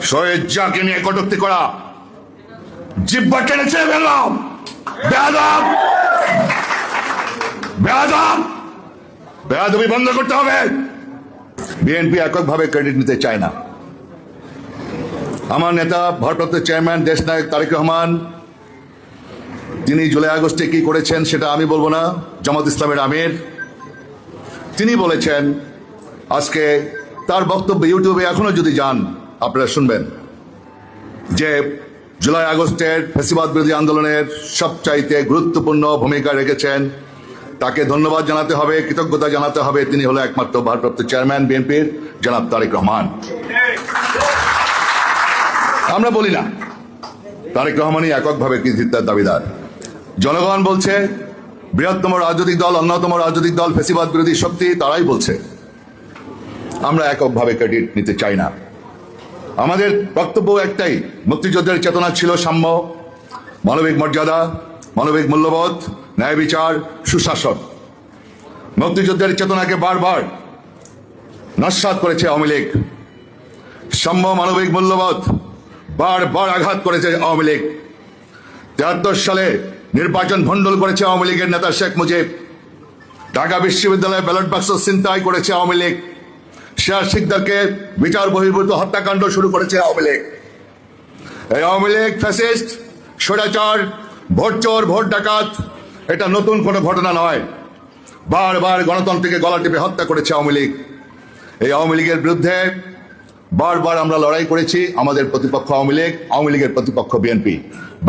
স্বেচ্ছাকে নিয়ে কটূক্তি করা, জিহ্বা টেনে ছেড়ে ফেললাম। বেয়াদব, বেয়াদব, বেয়াদবি বন্ধ করতে হবে। বিএনপি এককভাবে ক্রেডিট নিতে চায় না। আমার নেতা ভারপ্রাপ্ত চেয়ারম্যান দেশনায়ক তারেক রহমান, তিনি জুলাই আগস্টে কি করেছেন সেটা আমি বলবো না, জামাত ইসলামের আমির তিনি বলেছেন। আজকে তার বক্তব্য ইউটিউবে এখনো যদি যান আপনারা শুনবেন যে জুলাই আগস্টের ফ্যাসিবাদ বিরোধী আন্দোলনের সবচাইতে গুরুত্বপূর্ণ ভূমিকা রেখেছেন। তাকে ধন্যবাদ জানাতে হবে, কৃতজ্ঞতা জানাতে হবে। তিনি হলো একমাত্র ভারপ্রাপ্ত চেয়ারম্যান বিএনপির জনাব তারেক রহমান। আমরা বলি না, তারেক রহমানই এককভাবে কৃতিত্বের দাবিদার। জনগণ বলছে, বৃহত্তম রাজনৈতিক দল, অন্যতম রাজনৈতিক দল, ফ্যাসিবাদ বিরোধী শক্তি, তারাই বলছে। আমরা এককভাবে ক্রেডিট নিতে চাই না। আমাদের বক্তব্য একটাই, মুক্তিযুদ্ধের চেতনা ছিল সাম্য, মানবিক মর্যাদা, মানবিক মূল্যবোধ, ন্যায় বিচার, সুশাসন। মুক্তিযুদ্ধের চেতনাকে বারবার নস্যাৎ করেছে আওয়ামী লীগ। সাম্য, মানবিক মূল্যবোধ বারবার আঘাত করেছে আওয়ামী লীগ। 73 সালে নির্বাচন ভণ্ডুল করেছে আওয়ামী লীগের নেতা শেখ মুজিব। ঢাকা বিশ্ববিদ্যালয়ে ব্যালট বাক্স ছিনতাই করেছে আওয়ামী লীগ। শেয়ার শিকদারকে বিচার বহির্ভূত হত্যাকাণ্ড শুরু করেছে আওয়ামী লীগ। এই আওয়ামী লীগ ফ্যাসিস্ট, স্বৈরাচার, ভোট চোর, ভোট ডাকাত, এটা নতুন কোনো ঘটনা নয়। বারবার গণতন্ত্রকে গলা টিপে হত্যা করেছে আওয়ামী লীগ। এই আওয়ামী লীগের বিরুদ্ধে বারবার আমরা লড়াই করেছি। আমাদের প্রতিপক্ষ আওয়ামী লীগ, আওয়ামী লীগের প্রতিপক্ষ বিএনপি।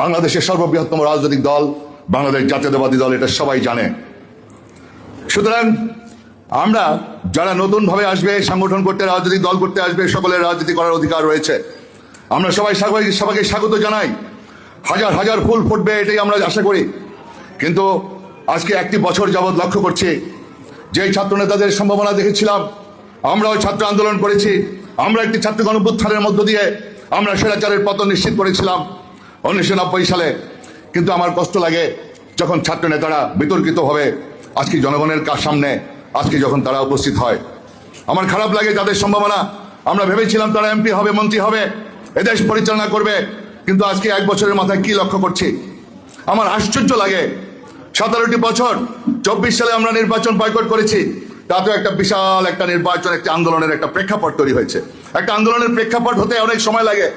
বাংলাদেশের সর্ববৃহত্তম রাজনৈতিক দল বাংলাদেশ জাতীয়তাবাদী দল, এটা সবাই জানে। সুতরাং আমরা যারা নতুন ভাবে আসবে, সংগঠন করতে, রাজনৈতিক দল করতে আসবে, সকলের রাজনীতি করার অধিকার রয়েছে। আমরা সবাইকে স্বাগত জানাই। হাজার হাজার ফুল ফুটবে, এটাই আমরা আশা করি। কিন্তু আজকে একটি বছর যাবৎ লক্ষ্য করছি, যে ছাত্র নেতাদের সম্ভাবনা দেখেছিলাম, আমরাও ছাত্র আন্দোলন করেছি, আমরা একটি ছাত্র গণঅভ্যুত্থানের মধ্য দিয়ে আমরা স্বৈরাচারের পতন নিশ্চিত করেছিলাম 1990 সালে। কিন্তু আমার কষ্ট লাগে যখন ছাত্র নেতারা বিতর্কিতভাবে আজকে জনগণের সামনে আজকে যখন তারা উপস্থিত হয়। আমার খারাপ লাগে তাদের সম্ভাবনা। আমরা ভেবেছিলাম তারা এমপি হবে, মন্ত্রী হবে, এদেশ পরিচালনা করবে। কিন্তু আজকে 1 বছরের মাথায় কি লক্ষ্য করছি, আমার আশ্চর্য লাগে। 17টি বছর, 24 সালে আমরা নির্বাচন বয়কট করেছি। তাতেও একটা বিশাল একটা নির্বাচন, একটা আন্দোলনের একটা প্রেক্ষাপট তৈরি হয়েছে। একটা আন্দোলনের প্রেক্ষাপট হতে অনেক সময় লাগে,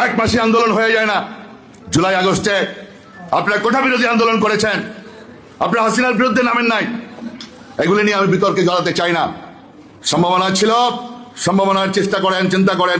1 মাসে আন্দোলন হয়ে যায় না। জুলাই আগস্টে আপনারা কোটা বিরোধী আন্দোলন করেছেন, আপনারা হাসিনার বিরুদ্ধে নামেন নাই। এগুলি নিয়ে আমি বিতর্কে জড়াতে চাই না। সম্ভাবনা ছিল, সম্ভাবনার চেষ্টা করেন, চিন্তা করেন।